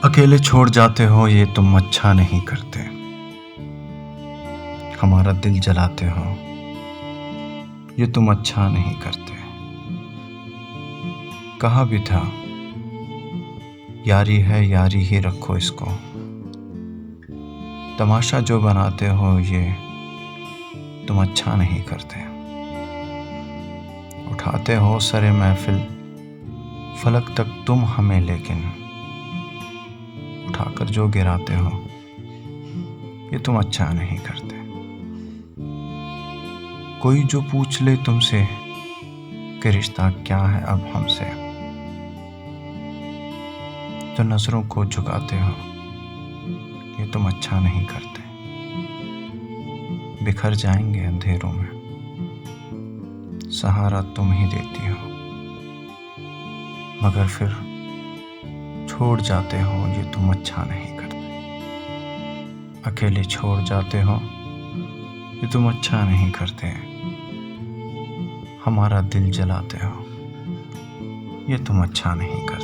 अकेले छोड़ जाते हो ये तुम अच्छा नहीं करते। हमारा दिल जलाते हो ये तुम अच्छा नहीं करते। कहा भी था यारी है यारी ही रखो इसको। तमाशा जो बनाते हो ये तुम अच्छा नहीं करते। उठाते हो सरे महफिल फलक तक तुम हमें, लेकिन उठाकर जो गिराते हो ये तुम अच्छा नहीं करते। कोई जो पूछ ले तुमसे कि रिश्ता क्या है अब हमसे, तो नजरों को झुकाते हो ये तुम अच्छा नहीं करते। बिखर जाएंगे अंधेरों में सहारा तुम ही देती हो, मगर फिर छोड़ जाते हो ये तुम अच्छा नहीं करते। अकेले छोड़ जाते हो ये तुम अच्छा नहीं करते। हमारा दिल जलाते हो ये तुम अच्छा नहीं करते।